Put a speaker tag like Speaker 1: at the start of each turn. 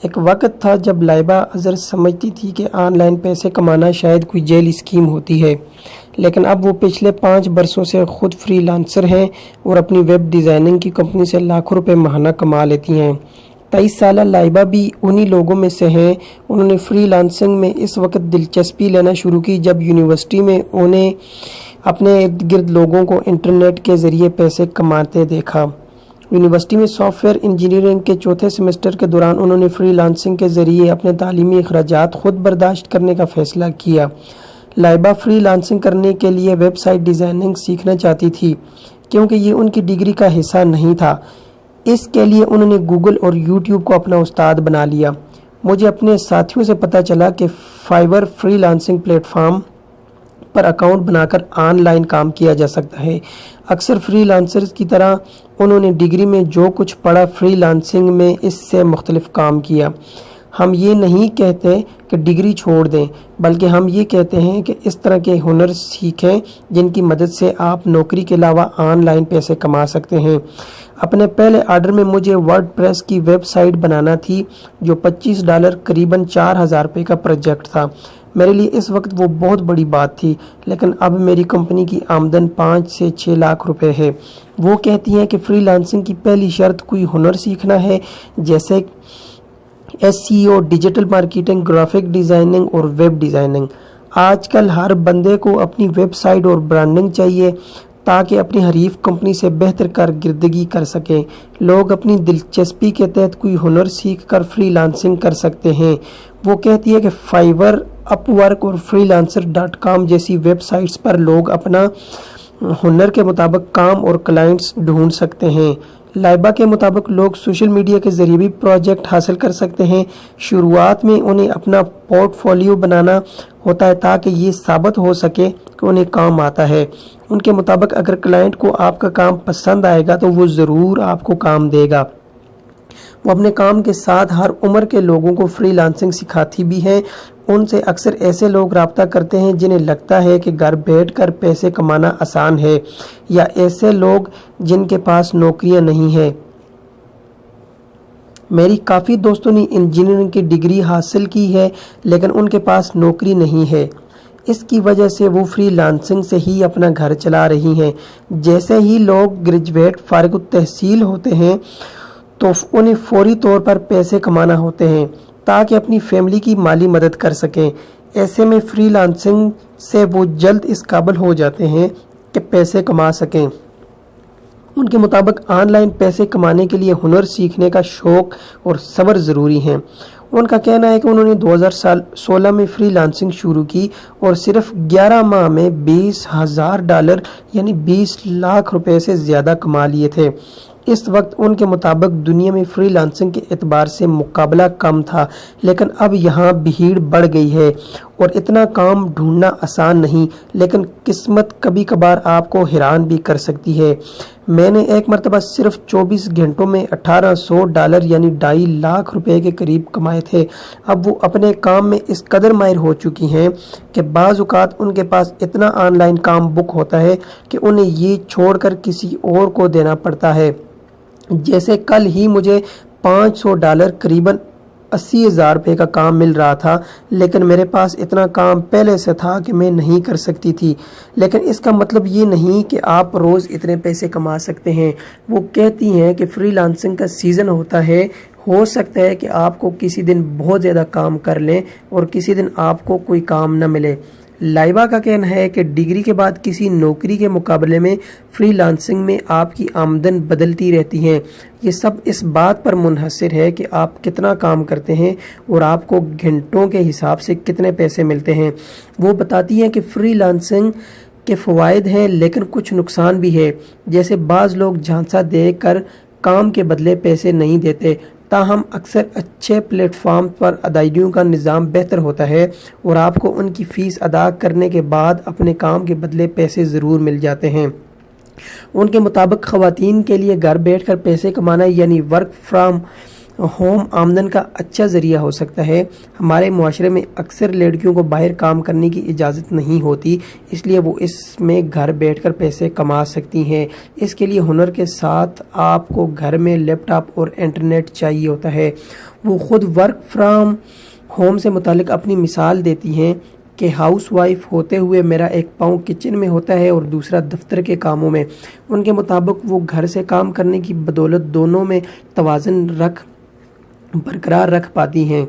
Speaker 1: ایک وقت تھا جب لائبہ اظہر سمجھتی تھی کہ آن لائن پیسے کمانا شاید کوئی جیل اسکیم ہوتی ہے، لیکن اب وہ پچھلے 5 برسوں سے خود فری لانسر ہیں اور اپنی ویب ڈیزائننگ کی کمپنی سے لاکھوں روپے ماہانہ کما لیتی ہیں۔ 23 سالہ لائبہ بھی انہی لوگوں میں سے ہیں۔ انہوں نے فری لانسنگ میں اس وقت دلچسپی لینا شروع کی جب یونیورسٹی میں انہیں اپنے ارد گرد لوگوں کو انٹرنیٹ کے ذریعے پیسے کماتے دیکھا۔ یونیورسٹی میں سافٹ ویئر انجینئرنگ کے چوتھے سیمسٹر کے دوران انہوں نے فری لانسنگ کے ذریعے اپنے تعلیمی اخراجات خود برداشت کرنے کا فیصلہ کیا۔ لائبہ فری لانسنگ کرنے کے لیے ویب سائٹ ڈیزائننگ سیکھنا چاہتی تھی کیونکہ یہ ان کی ڈگری کا حصہ نہیں تھا۔ اس کے لیے انہوں نے گوگل اور یوٹیوب کو اپنا استاد بنا لیا۔ مجھے اپنے ساتھیوں سے پتہ چلا کہ فائور فری لانسنگ پلیٹ فارم پر اکاؤنٹ بنا کر آن لائن کام کیا جا سکتا ہے۔ اکثر فری لانسرز کی طرح انہوں نے ڈگری میں جو کچھ پڑھا فری لانسنگ میں اس سے مختلف کام کیا۔ ہم یہ نہیں کہتے کہ ڈگری چھوڑ دیں، بلکہ ہم یہ کہتے ہیں کہ اس طرح کے ہنر سیکھیں جن کی مدد سے آپ نوکری کے علاوہ آن لائن پیسے کما سکتے ہیں۔ اپنے پہلے آرڈر میں مجھے ورڈ پریس کی ویب سائٹ بنانا تھی جو $25 قریباً 4000 روپے کا پروجیکٹ تھا۔ میرے لیے اس وقت وہ بہت بڑی بات تھی، لیکن اب میری کمپنی کی آمدن 5 سے 6 لاکھ روپے ہے۔ وہ کہتی ہیں کہ فری لانسنگ کی پہلی شرط کوئی ہنر سیکھنا ہے، جیسے SEO، digital marketing, graphic designing اور ویب ڈیزائننگ۔ آج کل ہر بندے کو اپنی ویب سائٹ اور برانڈنگ چاہیے تاکہ اپنی حریف کمپنی سے بہتر کارکردگی کر سکیں۔ لوگ اپنی دلچسپی کے تحت کوئی ہنر سیکھ کر فری لانسنگ کر سکتے ہیں۔ وہ کہتی ہے کہ فائور، اپ ورک اور freelancer.com جیسی ویب سائٹس پر لوگ اپنا ہنر کے مطابق کام اور کلائنٹس ڈھونڈ سکتے ہیں۔ لائبہ کے مطابق لوگ سوشل میڈیا کے ذریعے بھی پروجیکٹ حاصل کر سکتے ہیں۔ شروعات میں انہیں اپنا پورٹ فولیو بنانا ہوتا ہے تاکہ یہ ثابت ہو سکے کہ انہیں کام آتا ہے۔ ان کے مطابق اگر کلائنٹ کو آپ کا کام پسند آئے گا تو وہ ضرور آپ کو کام دے گا۔ وہ اپنے کام کے ساتھ ہر عمر کے لوگوں کو فری لانسنگ سکھاتی بھی ہیں۔ ان سے اکثر ایسے لوگ رابطہ کرتے ہیں جنہیں لگتا ہے کہ گھر بیٹھ کر پیسے کمانا آسان ہے، یا ایسے لوگ جن کے پاس نوکریاں نہیں ہیں۔ میری کافی دوستوں نے انجینئرنگ کی ڈگری حاصل کی ہے لیکن ان کے پاس نوکری نہیں ہے۔ اس کی وجہ سے وہ فری لانسنگ سے ہی اپنا گھر چلا رہی ہیں۔ جیسے ہی لوگ گریجویٹ فارغ التحصیل ہوتے ہیں تو انہیں فوری طور پر پیسے کمانا ہوتے ہیں تاکہ اپنی فیملی کی مالی مدد کر سکیں۔ ایسے میں فری لانسنگ سے وہ جلد اس قابل ہو جاتے ہیں کہ پیسے کما سکیں۔ ان کے مطابق آن لائن پیسے کمانے کے لیے ہنر سیکھنے کا شوق اور صبر ضروری ہیں۔ ان کا کہنا ہے کہ انہوں نے 2016 میں فری لانسنگ شروع کی اور صرف 11 ماہ میں $20,000 یعنی 20 لاکھ روپے سے زیادہ کما لیے تھے۔ اس وقت ان کے مطابق دنیا میں فری لانسنگ کے اعتبار سے مقابلہ کم تھا، لیکن اب یہاں بھیڑ بڑھ گئی ہے اور اتنا کام ڈھونڈنا آسان نہیں، لیکن قسمت کبھی کبھار آپ کو حیران بھی کر سکتی ہے۔ میں نے ایک مرتبہ صرف 24 گھنٹوں میں $1800 یعنی 2.5 لاکھ روپے کے قریب کمائے تھے۔ اب وہ اپنے کام میں اس قدر ماہر ہو چکی ہیں کہ بعض اوقات ان کے پاس اتنا آن لائن کام بک ہوتا ہے کہ انہیں یہ چھوڑ کر کسی اور کو دینا پڑتا ہے۔ جیسے کل ہی مجھے $500 قریباً 80,000 روپے کا کام مل رہا تھا، لیکن میرے پاس اتنا کام پہلے سے تھا کہ میں نہیں کر سکتی تھی۔ لیکن اس کا مطلب یہ نہیں کہ آپ روز اتنے پیسے کما سکتے ہیں۔ وہ کہتی ہیں کہ فری لانسنگ کا سیزن ہوتا ہے، ہو سکتا ہے کہ آپ کو کسی دن بہت زیادہ کام کر لیں اور کسی دن آپ کو کوئی کام نہ ملے۔ لائبہ کا کہنا ہے کہ ڈگری کے بعد کسی نوکری کے مقابلے میں فری لانسنگ میں آپ کی آمدن بدلتی رہتی ہے۔ یہ سب اس بات پر منحصر ہے کہ آپ کتنا کام کرتے ہیں اور آپ کو گھنٹوں کے حساب سے کتنے پیسے ملتے ہیں۔ وہ بتاتی ہیں کہ فری لانسنگ کے فوائد ہیں لیکن کچھ نقصان بھی ہے، جیسے بعض لوگ جھانسا دے کر کام کے بدلے پیسے نہیں دیتے۔ تاہم اکثر اچھے پلیٹ فارم پر ادائیگیوں کا نظام بہتر ہوتا ہے اور آپ کو ان کی فیس ادا کرنے کے بعد اپنے کام کے بدلے پیسے ضرور مل جاتے ہیں۔ ان کے مطابق خواتین کے لیے گھر بیٹھ کر پیسے کمانا یعنی ورک فرام ہوم آمدن کا اچھا ذریعہ ہو سکتا ہے۔ ہمارے معاشرے میں اکثر لڑکیوں کو باہر کام کرنے کی اجازت نہیں ہوتی، اس لیے وہ اس میں گھر بیٹھ کر پیسے کما سکتی ہیں۔ اس کے لیے ہنر کے ساتھ آپ کو گھر میں لیپ ٹاپ اور انٹرنیٹ چاہیے ہوتا ہے۔ وہ خود ورک فرام ہوم سے متعلق اپنی مثال دیتی ہیں کہ ہاؤس وائف ہوتے ہوئے میرا ایک پاؤں کچن میں ہوتا ہے اور دوسرا دفتر کے کاموں میں۔ ان کے مطابق وہ گھر سے کام کرنے کی بدولت دونوں میں توازن برقرار رکھ پاتی ہیں۔